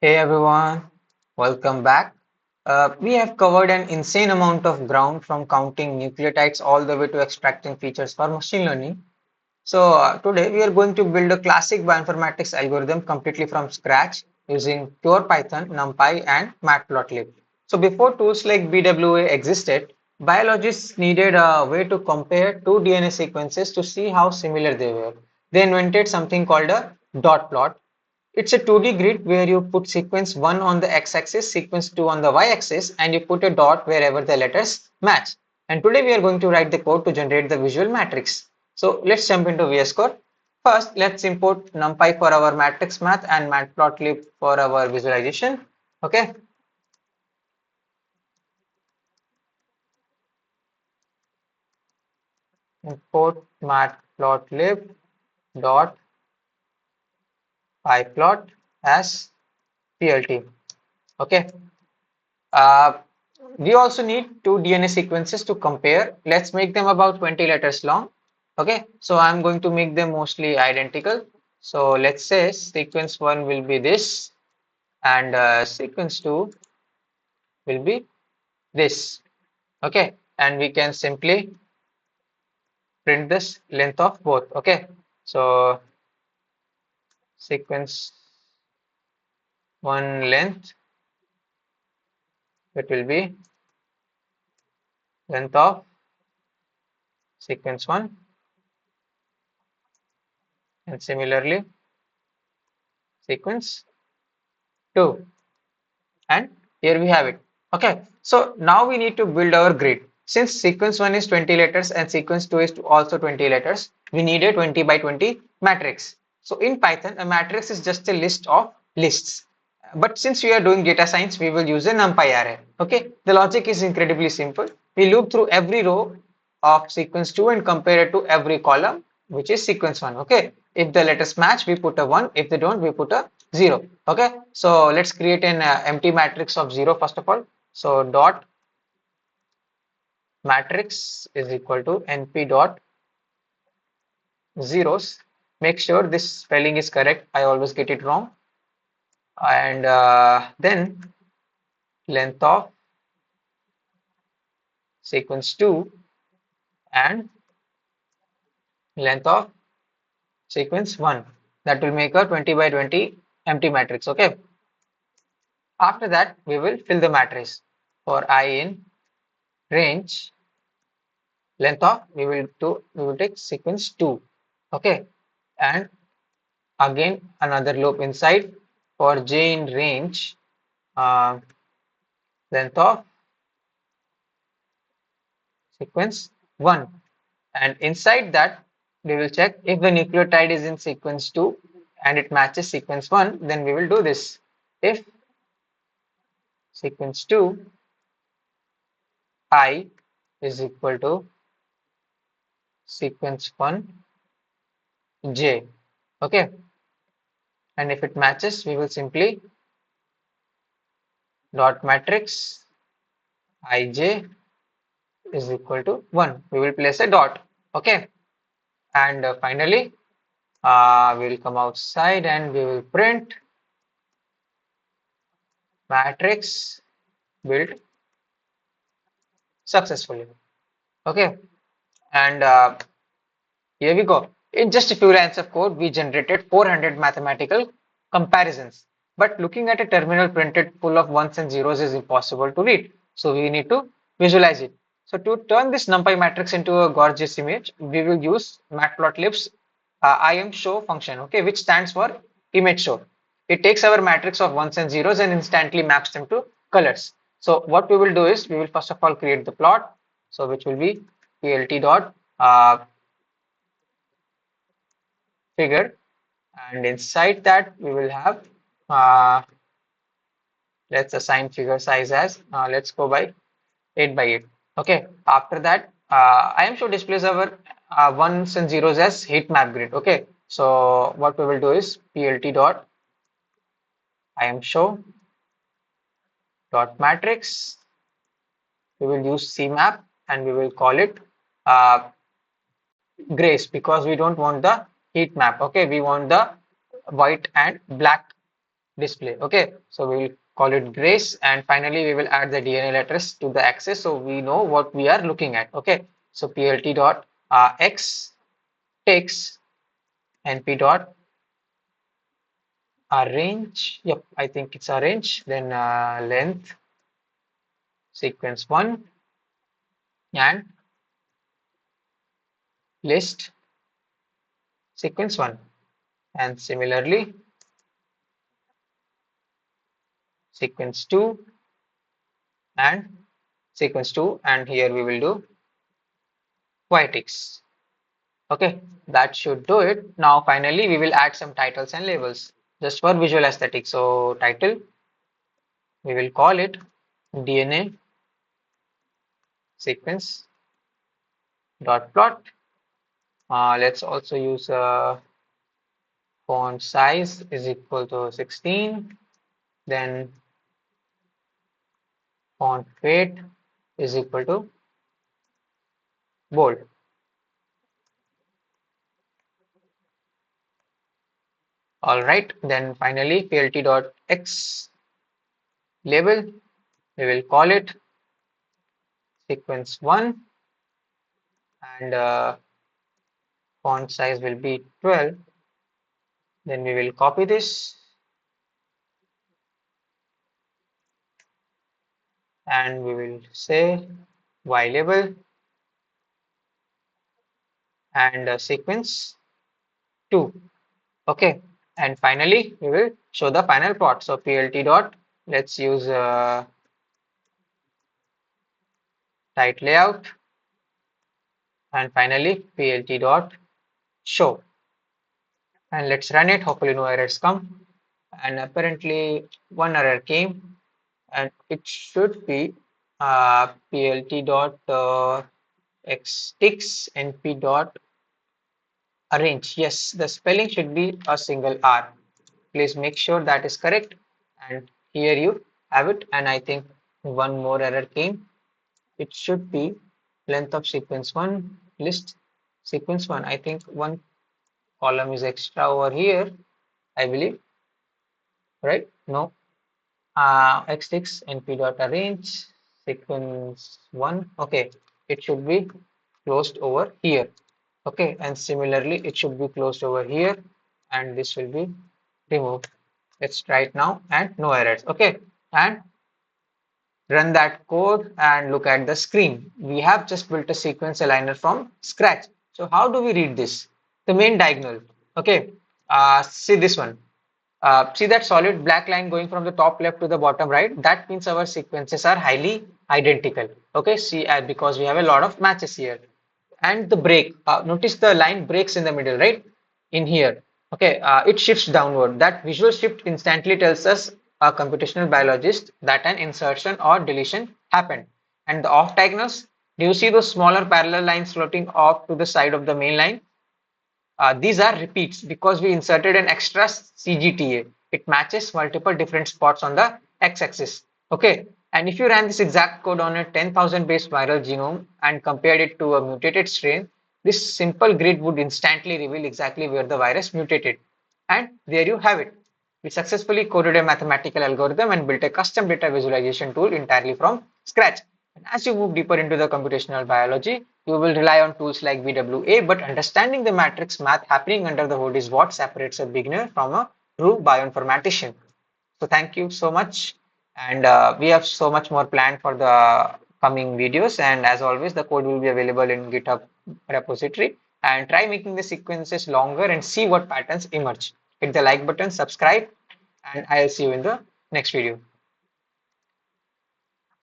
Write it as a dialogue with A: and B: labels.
A: Hey everyone, welcome back. We have covered an insane amount of ground from counting nucleotides all the way to extracting features for machine learning. Today we are going to build a classic bioinformatics algorithm completely from scratch using pure Python, NumPy and Matplotlib. So before tools like BWA existed, biologists needed a way to compare two DNA sequences to see how similar they were. They invented something called a dot plot. It's a 2D grid where you put sequence 1 on the x-axis, sequence 2 on the y-axis, and you put a dot wherever the letters match. And today we are going to write the code to generate the visual matrix. So let's jump into VS Code. First, let's import NumPy for our matrix math and Matplotlib for our visualization. Okay, import matplotlib dot pyplot as plt. Okay, Uh, we also need two DNA sequences to compare. Let's make them about 20 letters long. Okay, so I'm going to make them mostly identical. So let's say sequence 1 will be this and sequence 2 will be this. Okay, and we can simply print this length of both. Okay, so sequence 1 length, it will be length of sequence 1, and similarly sequence 2. And here we have it. Okay, so now we need to build our grid. Since sequence 1 is 20 letters and sequence 2 is also 20 letters, we need a 20 by 20 matrix. So in Python, a matrix is just a list of lists. But since we are doing data science, we will use a NumPy array. Okay, the logic is incredibly simple. We loop through every row of sequence 2 and compare it to every column, which is sequence 1. Okay, if the letters match, we put a 1. If they don't, we put a 0. Okay, so let's create an empty matrix of 0 first of all. So dot matrix is equal to np dot zeros. Make sure this spelling is correct. I always get it wrong. And then length of sequence 2 and length of sequence 1. That will make a 20 by 20 empty matrix. Okay. After that, we will fill the matrix for I in range length of we will take sequence 2. Okay, and again another loop inside for j in range uh, length of sequence 1, and inside that we will check if the nucleotide is in sequence 2 and it matches sequence 1, then we will do this. If sequence 2 I is equal to sequence 1 j. Okay, and if it matches, we will simply dot matrix ij is equal to 1. We will place a dot. Okay, and finally we will come outside and we will print matrix built successfully. Okay, and here we go. In just a few lines of code, we generated 400 mathematical comparisons. But looking at a terminal printed full of ones and zeros is impossible to read. So we need to visualize it. So to turn this NumPy matrix into a gorgeous image, we will use Matplotlib's IMShow function, okay, which stands for image show. It takes our matrix of ones and zeros and instantly maps them to colors. So what we will do is we will first of all create the plot. So which will be plt dot figure, and inside that we will have uh, let's assign figure size as let's go by 8 by 8. Okay, after that I am sure displays our ones and zeros as heat map grid. Okay, so what we will do is plt dot I am show dot matrix, we will use cmap and we will call it uh, grays because we don't want the heat map. Okay, we want the white and black display. Okay, so we will call it grace, and finally we will add the DNL address to the axis so we know what we are looking at. Okay, so plt dot x takes np dot arrange. Yep, I think it's arrange. Then length sequence 1 and list sequence 1, and similarly sequence 2 and sequence 2, and here we will do Poetics. Okay, that should do it. Now finally we will add some titles and labels just for visual aesthetics. So title, we will call it DNA sequence dot plot. Let's also use font size is equal to 16. Then font weight is equal to bold. All right. Then finally plt dot x label, we will call it sequence 1, and font size will be 12. Then we will copy this and we will say y label and sequence 2. Okay, and finally we will show the final plot. So plt dot, let's use tight layout, and finally plt dot show, and let's run it. Hopefully no errors come, and apparently one error came, and it should be plt dot x ticks np dot arrange. Yes, the spelling should be a single r. Please make sure that is correct, and here you have it. And I think one more error came. It should be length of sequence 1 list sequence 1. I think one column is extra over here, I believe, right? No, x6 np dot arrange sequence 1. Okay, it should be closed over here. Okay, and similarly it should be closed over here, and this will be removed. Let's try it now, and no errors. Okay, and run that code and look at the screen. We have just built a sequence aligner from scratch. So how do we read this? The main diagonal. Okay, see this one. See that solid black line going from the top left to the bottom right? That means our sequences are highly identical. Okay, see, because we have a lot of matches here. And the break, notice the line breaks in the middle, right? In here. Okay, it shifts downward. That visual shift instantly tells us, a computational biologist, that an insertion or deletion happened. And the off diagonals, do you see those smaller parallel lines floating off to the side of the main line? These are repeats because we inserted an extra CGTA. It matches multiple different spots on the x-axis. Okay, and if you ran this exact code on a 10,000 base viral genome and compared it to a mutated strain, this simple grid would instantly reveal exactly where the virus mutated. And there you have it. We successfully coded a mathematical algorithm and built a custom data visualization tool entirely from scratch. And as you move deeper into the computational biology, you will rely on tools like VWA, but understanding the matrix math happening under the hood is what separates a beginner from a true bioinformatician. So thank you so much. And we have so much more planned for the coming videos. And as always, the code will be available in GitHub repository. And try making the sequences longer and see what patterns emerge. Hit the like button, subscribe, and I'll see you in the next video.